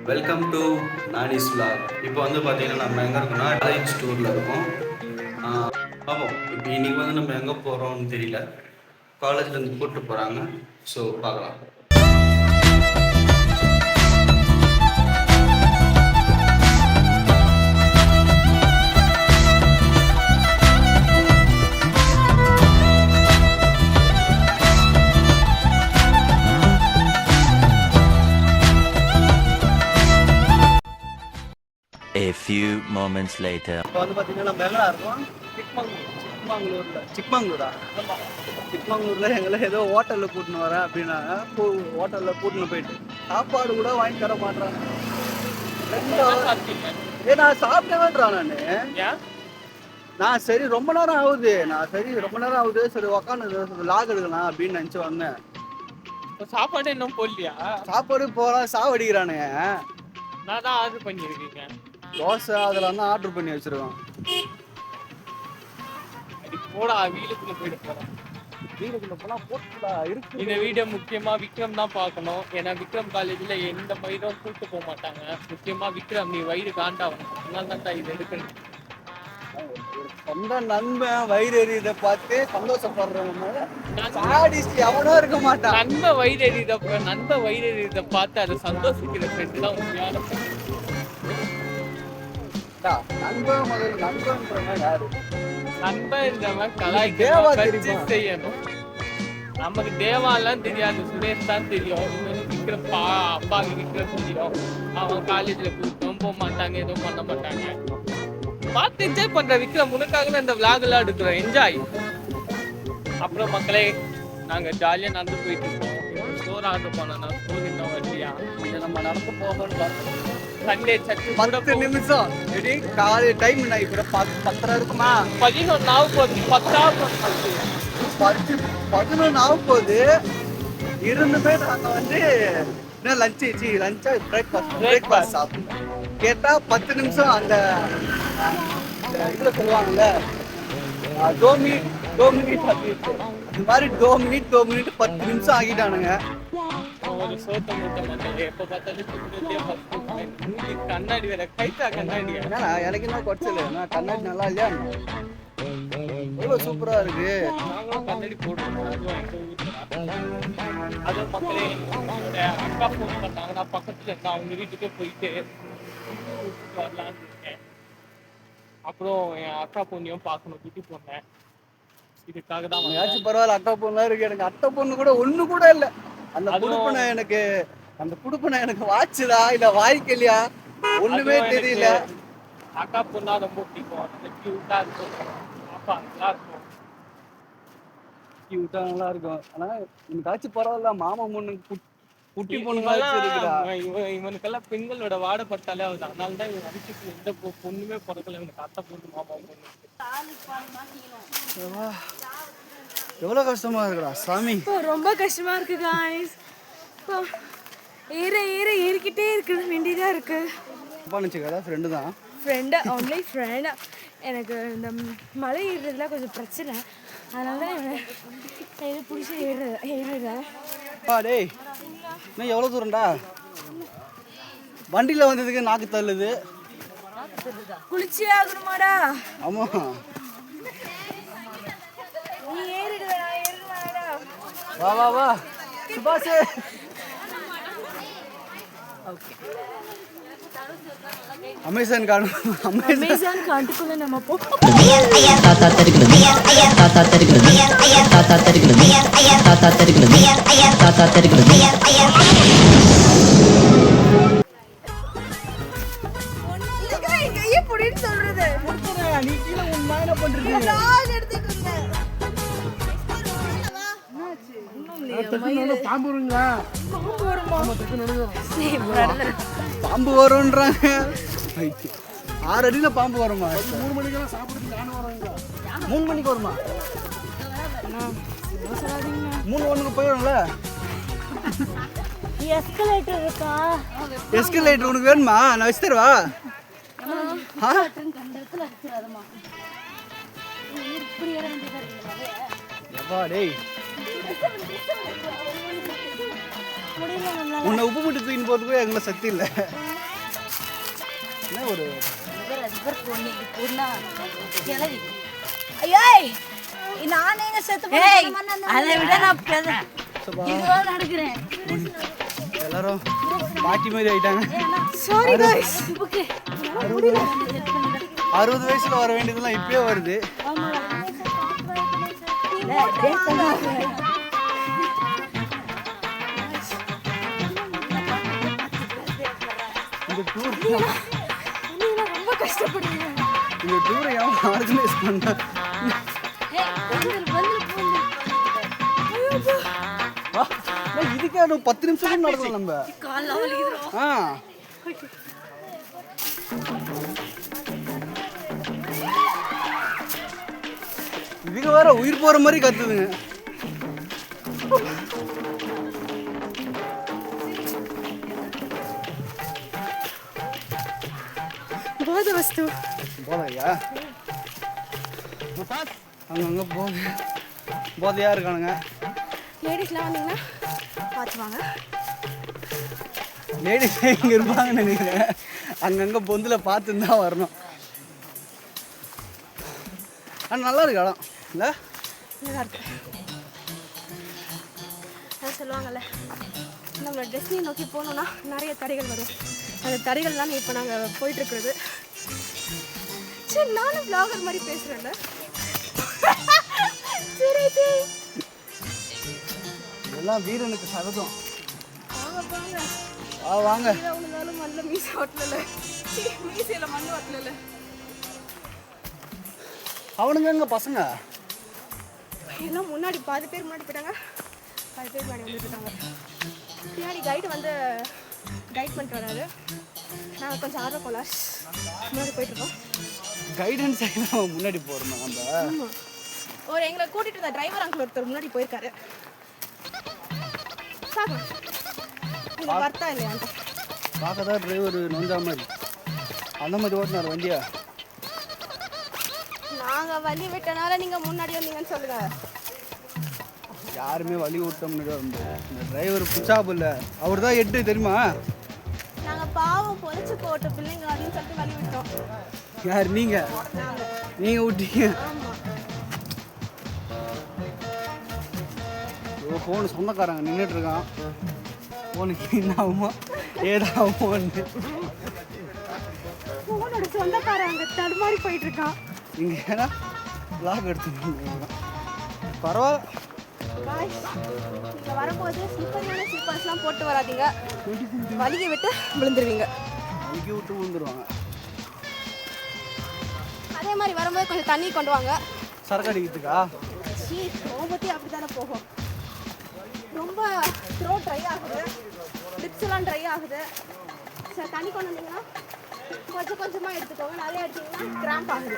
Welcome to Nani's vlog. இப்போ வந்து பார்த்தீங்கன்னா நம்ம எங்கே இருக்கோம்னா காலேஜ் டூரில் இருக்கோம். பார்ப்போம் இப்போ இன்றைக்கி வந்து நம்ம எங்கே போகிறோம்னு தெரியல. காலேஜ்லேருந்து கூப்பிட்டு போகிறாங்க. ஸோ பார்க்கலாம். A few moments later. இப்போ வந்து பார்த்தீங்கன்னா நம்ம எங்கே இருக்கோம்? சிக்மங்களூரில் எங்களை ஏதோ ஹோட்டலில் கூட்டின்னு வரேன் அப்படின்னாங்க. ஹோட்டலில் கூட்டின்னு போயிட்டு சாப்பாடு கூட வாங்கி தர மாட்டேறாங்க. நான் சாப்பிட்டேன்றான். நான் சரி ரொம்ப நேரம் ஆகுது சரி உக்காந்து லாக் எடுக்கலாம் அப்படின்னு நினச்சி வந்தேன். சாப்பாடு இன்னும் போடலையா? சாப்பாடு போகலாம் சாவடிக்கிறானுங்க. நான் தான் ஆர்டர் பண்ணியிருக்கீங்க தோசை அதெல்லாம் தான் ஆர்டர் பண்ணி வச்சிருக்கோம். போடா வீட்டுக்குள்ள போயிட்டு போறோம். வீட்டுக்குள்ள போனா போட்டுடா இருக்கு. இந்த வீடியோ முக்கியமா விக்ரம் தான் பார்க்கணும். ஏன்னா விக்ரம் காலேஜ்ல எந்த மயிரும் கூட்டு போக மாட்டாங்க. முக்கியமா விக்ரம் நீ வயிறு காண்டாகணும். அதனால தான் இது எடுக்கணும். சொந்த நண்பன் வயிறு எறியதை பார்த்து சந்தோஷப்படுறவங்க எவனோ இருக்க மாட்டான். நண்ப வயிறு எறியதை பார்த்து அதை சந்தோஷிக்கிற ஃப்ரெண்டு தான் உண்மையான நண்பன்றவன் கலாய்க்க செய்யணும். நமக்கு தேவாலாம் தெரியாது, சுரேஷ் தான் தெரியும். விக்ரம் அப்பாவுக்கு விக்ரம் தெரியும். அவன் காலேஜ்ல கூட்டம் போக மாட்டாங்க, எதுவும் பண்ண மாட்டாங்க. பார்த்து என்ஜாய் பண்ற விக்ரம். உனக்காக இந்த விளாக் எல்லாம் எடுக்கிறோம். என்ஜாய். அப்புறம் மக்களே நாங்க ஜாலியா நடந்து போயிட்டு இருக்கோம். ஸ்டோர் ஆர்டர் பண்ணோம்னா ஸ்டோர் இன்னும் வரலையா? இதை நம்ம நடந்து போகணும்னு சண்டே சட்டு 10 நிமிஷம் காலை டைம் இப்ப 10 இருக்குமா? 11 ஆக போகுது. 11 ஆக போகுது. இருந்துமே நாங்க வந்து என்ன லஞ்சா பிரேக்ஃபாஸ்ட் சாப்பிடுவோம். கேட்டா 10 நிமிஷம் அந்த இதுல சொல்லுவாங்கல்ல டோமினிட் இந்த மாதிரி டோமினிட் 10 நிமிஷம் ஆகிட்டானுங்க. ஒரு சோத்த மூட்டை எப்ப பார்த்தாலும் கண்ணாடி வேற கைத்தா கண்ணாடி. எனக்கு என்ன குறைச்சல கண்ணாடி நல்லா இல்லையா? எவ்வளவு சூப்பரா இருக்கு. நாங்களும் கண்ணாடி போடுறோம். அது மக்களே அக்கா போன் பண்ணாங்க. நான் பக்கத்துல இருக்கேன். அவங்க வீட்டுக்கே போயிட்டு வரலான்னு இருக்கேன். அப்புறம் என் அக்கா பொண்ணையும் பார்க்கணும். குட்டி போனேன். இதுக்காக தான் ஏதாச்சும் பரவாயில்ல. அக்கா பொண்ணு இருக்கு. எனக்கு அத்தை பொண்ணு கூட ஒண்ணு கூட இல்லை. அந்த குடுப்பனை எனக்கு வாச்சுதா இல்ல வாய்க்கலையா ஒண்ணுமே தெரியல. அக்கா பொண்ணா ரொம்ப பிடிக்கும். கியூட்டா இருக்கும். பாப்பா நல்லா இருக்கும். கியூட்டா நல்லா இருக்கும். ஆனா எனக்காச்சும் பரவாயில்ல. மாமா பொண்ணு குட்டி பொண்ணு இவனுக்கெல்லாம் பெண்களோட வாடப்பட்டாலே ஆகுது. அதனால தான் இவன் அடிச்சுட்டு எந்த பொண்ணுமே பிறக்கல. இவனுக்கு அத்தை பொண்ணு மாமா பொண்ணு. எவ்வளவு கஷ்டமா இருக்குடா சாமி. ரொம்ப கஷ்டமா இருக்கு गाइस. ஏறிக்கிட்டே இருக்கு. வேண்டியதா இருக்கு. ஃப்ரெண்டு தான். Only friend. எனக்கு இந்த மலை ஏறுறதுல கொஞ்சம் பிரச்சனை. அதனால தான் எது பிடிச்சி ஏறுறேன். டேய் இன்னும் எவ்வளோ தூரம்டா? வண்டியில் வந்ததுக்கு நாக்கு தள்ளுது. குளிச்சே ஆகணுமாடா? ஆமா. நீ ஏறிடுவேடா. வா சுபாஷ். ஓகே. அமேசான் காட்டுக்குள்ள நம்ம பாம்பு வரும்ன்றாங்க. 6 அடியில பாம்பு வருமா? 3 மணிக்கெல்லாம் சாப்பிடுறதுக்கு நானும் வரேங்க. 3 மணிக்கு வருமா? 3:01 போயிடும்ல. எஸ்கலேட்டர் இருக்கா? எஸ்கலேட்டர் உனக்கு வேணுமா? நான் வச்சு தருவா. டேய் உன்னை உப்பு மட்டும் தூக்கின்னு போறதுக்கு எங்களை சக்தி இல்லை. என்ன ஒரு நானே செத்து அதை விட நான் இதுவாக நடக்கிறேன். எல்லாரும் பாட்டி மாதிரி ஆயிட்டாங்க. சாரி गाइस 60 வயசுல வர வேண்டியதெல்லாம் இப்பயே வருது. இந்த டூர் ரொம்ப கஷ்டப்படுறீங்க. இந்த டூரை யாரும் ஆர்கனைஸ் பண்ணா இதுக்கே ஒரு 10 நிமிஷம் கூட நடக்கலாம் நம்ம. இதுக்கு வேற உயிர் போற மாதிரி கத்துதுங்க. போத வஸ்து போதையா அங்கங்க போதையா இருக்கானுங்க. லேடிஸ்லாம் வந்தீங்கன்னா பார்த்துவாங்க. லேடிஸ் இங்கே இருப்பாங்கன்னு நினைக்கிறேன். அங்கங்கே பொந்தில் பார்த்துன்னு தான் வரணும். ஆனால் நல்லா இருக்கு இடம் இல்லை? நல்லா இருக்கு. அதான் சொல்லுவாங்கல்ல, நம்மளோட டெஸ்டினி நோக்கி போகணுன்னா நிறைய தடைகள் வரும். அந்த தடைகள் தான் இப்போ நாங்கள் போயிட்டுருக்குறது. சரி, நானும் vlogger மாதிரி பேசுகிறேன்ல. சரி சரி, எல்லாம் வீரனுக்கு சகதம். வாங்க வாங்க. உங்களாலும் மண்ணில் மீசை ஒட்டல, மீசையில் மண் ஒட்டல. அவனுங்க எங்க பசங்க எல்லாம் முன்னாடி பாதி பேர் முன்னாடி போயிட்டாங்க, பாதி பேர் முன்னாடி வந்துட்டுருக்காங்க. பின்னாடி கைடு வந்து கைட் பண்ணிட்டு வராரு. நாங்கள் கொஞ்சம் ஆர்வம் கோளார் முன்னாடி போயிட்டுருக்கோம். கைடன்ஸ் முன்னாடி போகிறோம் நம்ம. ஆமாம், ஒரு எங்களை கூட்டிகிட்டு இருந்த டிரைவர் அங்கிள் ஒருத்தர் முன்னாடி போயிருக்காரு. சாப்பிடும் இங்கே வர்த்தா இல்லையான்ட்டு பார்க்க தான் டிரைவர் நொஞ்சா மாதிரி அந்த மாதிரி ஓட்டினார் வண்டியா. நாங்கள் வழி விட்டனால நீங்கள் முன்னாடி வந்தீங்கன்னு சொல்லுங்க. யாருமே வழி விட்ட முன்னாடி வர முடியாது. இந்த டிரைவர் புஷாப் இல்லை, அவர் தான் 8 தெரியுமா? நாங்கள் பாவம் பொழைச்சி போட்ட பிள்ளைங்க அப்படின்னு சொல்லிட்டு வழி விட்டோம். யார் நீங்கள்? நீங்கள் விட்டீங்க. ஆமாம், ஃபோனு சொந்தக்காரங்க நின்றுட்டு இருக்கான். ஃபோனுக்கு என்ன ஆகுமோ ஏதாகுமோன்னு. ஃபோனோட சொந்தக்காரன் அங்கே தடுமாறி போயிட்டு இருக்கான். இங்கே ஏன்னா லாக் எடுத்துருக்காங்க. பரவாயில்ல. நீங்கள் வரும்போது ஸ்லிப்பரியான ஸ்லிப்பர்ஸ்லாம் போட்டு வராதீங்க, வலியை விட்டு விழுந்துருவீங்க. வலிக்கி விட்டு விழுந்துருவாங்க. அதே மாதிரி வரும்போது கொஞ்சம் தண்ணி கொண்டு வாங்க. சரக்கு அடிக்கிறதுக்கா? ரோபத்தி அப்படி தானே போகும். ரொம்ப த்ரோ ட்ரை ஆகுது, லிப்ஸ் எல்லாம் ட்ரை ஆகுது. சரி, தண்ணி கொண்டு வந்தீங்கன்னா கொஞ்சம் கொஞ்சமாக எடுத்துக்கோங்க. நிறைய எடுத்தீங்கன்னா கிராம்ப் ஆகுது.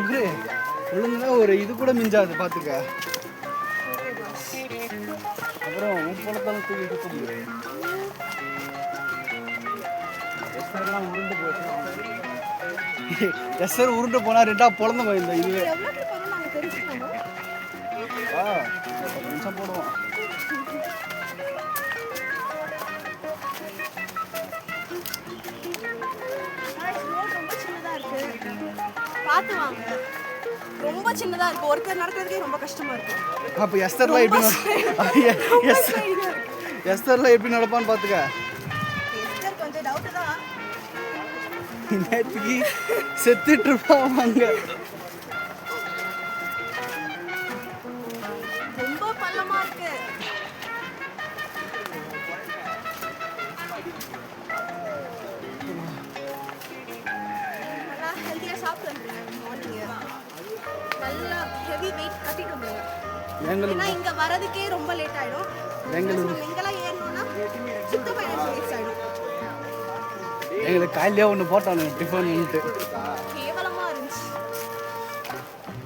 இது விழுந்துனா ஒரு இது கூட மிஞ்சாது பார்த்துக்க. அப்புறம் உப்பளத்தாலும் தூக்கி சுத்த முடியாது. எஸ்ஆர்லாம் உருண்டு போச்சு. எஸ்ஆர் உருண்டு போனால் 2ஆ பொழந்து போயிருந்தோம். இதுவே எவ்வளோ போதும் நாங்கள் தெரிஞ்சுக்கணும். 10 நிமிஷம் போடுவோம். ரொம்ப சின்னதாக இருக்கு, பார்த்து வாங்க. ரொம்ப சின்னதாக இருக்கு, ஒருத்தர் நடக்கிறதுக்கே ரொம்ப கஷ்டமா இருக்கு. அப்போ எஸ்ஆர்லாம் எப்படி நடப்பான்னு பார்த்துக்க. எஸ்தர் கொஞ்சம் டவுட்டு தான். நேற்றுக்கு செத்துட்டு இருப்பாங்க. ரொம்ப பள்ளமா இருக்கு. நல்லா ஹெல்த்தியாக சாப்பிட்டு மார்னிங் நல்லா ஹெவி வெயிட் கட்டிட்டு வந்துருங்க. ஏன்னா இங்க வரதுக்கே ரொம்ப லேட் ஆயிடும். நம்ம இங்கெல்லாம் ஏறணும்னா சுத்தமாக எனக்கு வேஸ்ட் ஆயிடும். எங்களுக்கு காலையிலே ஒன்று போட்டானு டிஃபன்ட்டு. கேவலமா இருந்துச்சு.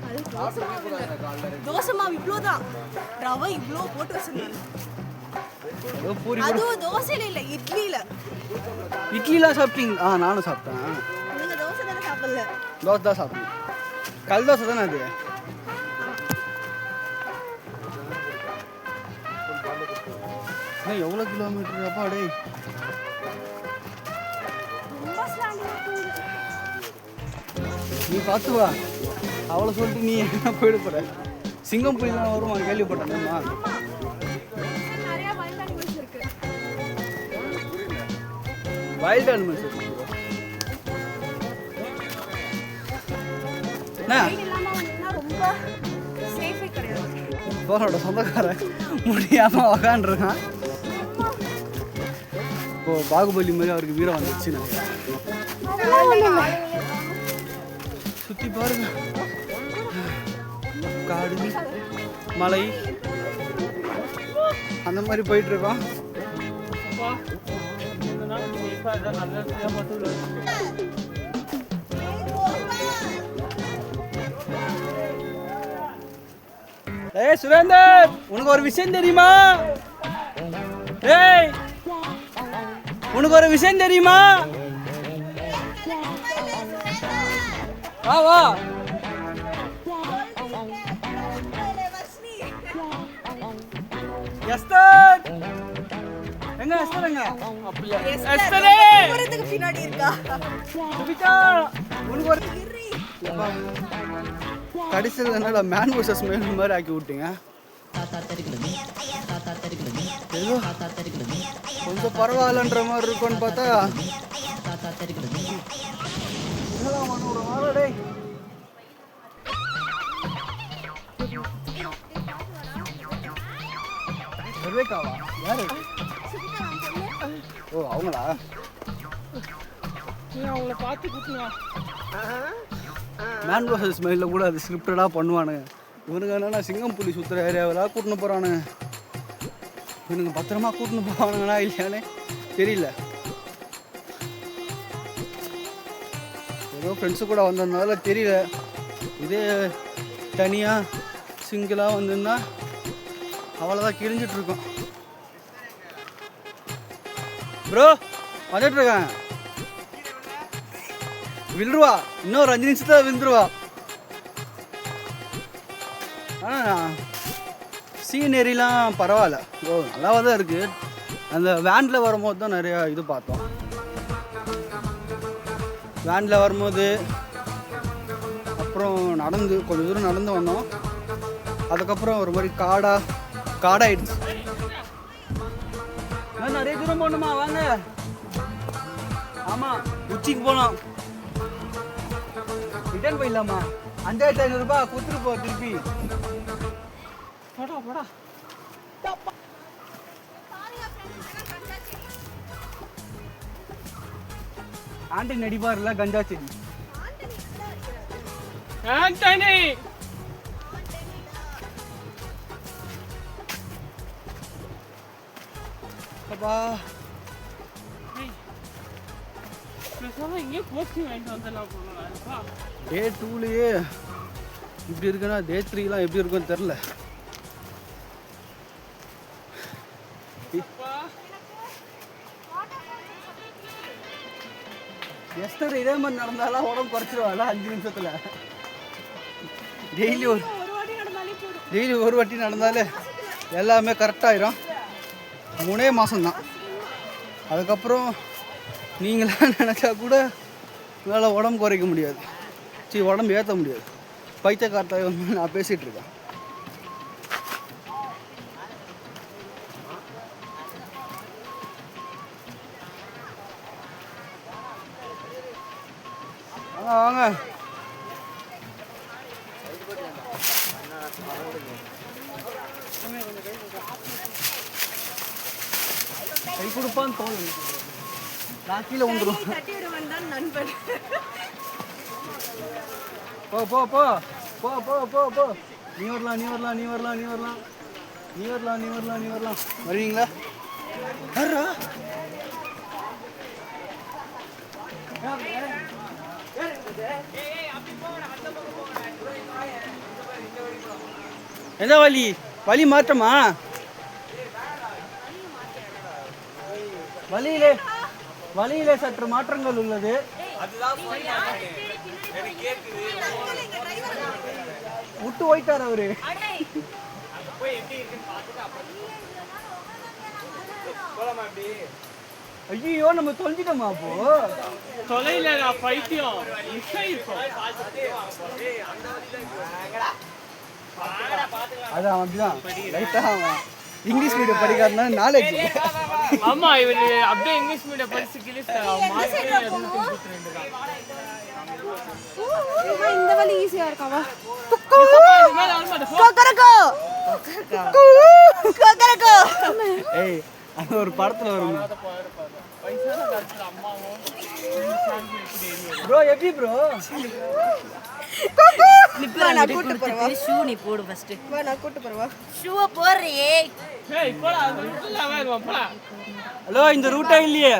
அது தோசை மாவு இவ்வளோதான், ரவை இவ்வளோ போட்டு வச்சிருந்தாங்க. அதுவும் தோசையில இல்லை, இட்லியில. இட்லிலாம் சாப்பிட்டீங்க? நானும் சாப்பிட்டேன். நீங்க தோசை தானே சாப்பிடல? தோசை தான் சாப்பிட்டேன். கல் தோசை தானே அது? எவ்வளோ கிலோமீட்டர் அப்பா? டே நீ பார்த்து வா. அவளை சொல்லிட்டு நீ என்ன போயிட போற? சிங்கம் புலிலாம் வருமா கேள்விப்பட்டேன்மா. நிறைய வைல்ட் அனிமல்ஸ் இருக்கு. வைல்ட் அனிமல்ஸ் என்ன இல்லாம வந்தீங்கன்னா ரொம்ப சேஃபே கிடையாது. போனோட சொந்தக்காரன் முடியாம உக்காண்டிருக்கான். இப்போ பாகுபலி மாதிரி அவருக்கு வீரம் வந்துச்சு. சுத்தி பாருங்க, காடு மலை அந்த மாதிரி போயிட்டு இருக்கோம். ஏய் சுரேந்தர், உனக்கு ஒரு விஷயம் தெரியுமா? ஏய், உனக்கு ஒரு விஷயம் தெரியுமா? வா வா. எஸ்தர் எங்க? எஸ்தர் எங்க? எஸ்தரே போறதுக்கு பின்னாடி இருக்கா? சுபிதா, உனக்கு ஒரு கடைசியில் என்னடா மேன் வர்சஸ் மேன் மாதிரி ஆக்கி விட்டீங்க. ஏதோ கொஞ்சம் பரவாயில்லன்ற மாதிரி இருக்கும்னு பார்த்தா யாரு? ஓ அவங்களா? அவங்கள பார்த்து கூட்டுங்க. மேன் வர்சஸ் ஸ்மைலில் கூட அது ஸ்கிரிப்டடாக பண்ணுவானுங்க. இவனுங்க என்னன்னா சிங்கம் புலி சுற்றுற ஏரியாவில் கூட்டின்னு போகிறானுங்க. இவனுங்க பத்திரமா கூட்டின்னு போவானுங்களா இல்லையானே தெரியல. ஏதோ ஃப்ரெண்ட்ஸு கூட வந்ததுனால தெரியல. இதே தனியாக சிங்கிளாக வந்திருந்தா அவ்வளோதான் கிழிஞ்சிட்ருக்கோம். ப்ரோ வந்துட்டுருக்கேன். விழுருவா, இன்னும் ஒரு 5 நிமிஷத்தில் விழுந்துருவா. ஆனால் சீனரிலாம் பரவாயில்ல, ஓ நல்லாவாக தான் இருக்குது. அந்த வேனில் வரும்போது தான் நிறையா இது பார்த்தோம். வேனில் வரும்போது அப்புறம் நடந்து கொஞ்சம் தூரம் நடந்து வந்தோம். அதுக்கப்புறம் ஒரு மாதிரி காடாயிடுச்சு. நிறைய தூரம் போகணுமா? வாங்க. ஆமாம், உச்சிக்கு போனோம். ரிட்டர்ன் போயிடலாமா? 5500 ரூபாய் கொடுத்துட்டு போ திருப்பி. போடா போடா. ஆண்டி நடிப்பார்ல கஞ்சா செடி. ஆண்டனி அப்பா இங்கே கோச்சிங் வாங்கிட்டு வந்துடலாம் போனோம்ப்பா. டே 2லயே இப்படி இருக்குன்னா டே 3லாம் எப்படி இருக்குன்னு தெரில. எஸ்டர் இதே மாதிரி நடந்தாலும் உடம்பு குறைச்சிருவாள் 5 நிமிஷத்தில். டெய்லி ஒரு வாட்டி நடந்தாலே எல்லாமே கரெக்டாகிடும். 3 மாதம்தான். அதுக்கப்புறம் நீங்களாம் நினச்சா கூட உங்களால் உடம்பு குறைக்க முடியாது. சரி, உடம்பு ஏற்ற முடியாது. பைத்தியக்காரத்தை வந்து நான் பேசிகிட்டு இருக்கேன். வாங்க கை கொடுப்பான்னு தோணும். நான் கீழே வந்துடும். போ போ போ போ போ போ போ. நீ வரலாம். வருவீங்களா? யாரா? எந்த வழி மாற்றமா? வழியிலே சற்று மாற்றங்கள் உள்ளது. விட்டு போயிட்டார் அவரு. ஐயோ நம்ம தொலைஞ்சிட்டோமா அப்போ? தொலைல நான் பைத்தியம் இசை இருக்கும். அது அவன் அப்படிதான் லைட்டாக அவன் இங்கிலீஷ் மீடியம் படிக்காதனால நாலேஜ். ஆமா இவரு அப்படியே இங்கிலீஷ் மீடியம் படிச்சு கிழிச்சாங்க. இந்த வழி ஈஸியா இருக்காவா? ஏய் அது ஒரு படத்துல வரும் ப்ரோ. எப்படி ப்ரோ? நான் கூட்டு போறவா? ஷூ நீ போடு ஃபர்ஸ்ட். நான் கூட்டு போறவா? ஷூவை போடுறியே. ஏய் போடா அது இல்லாம இருவான் போடா. ஹலோ இந்த ரூட்டா இல்லையே.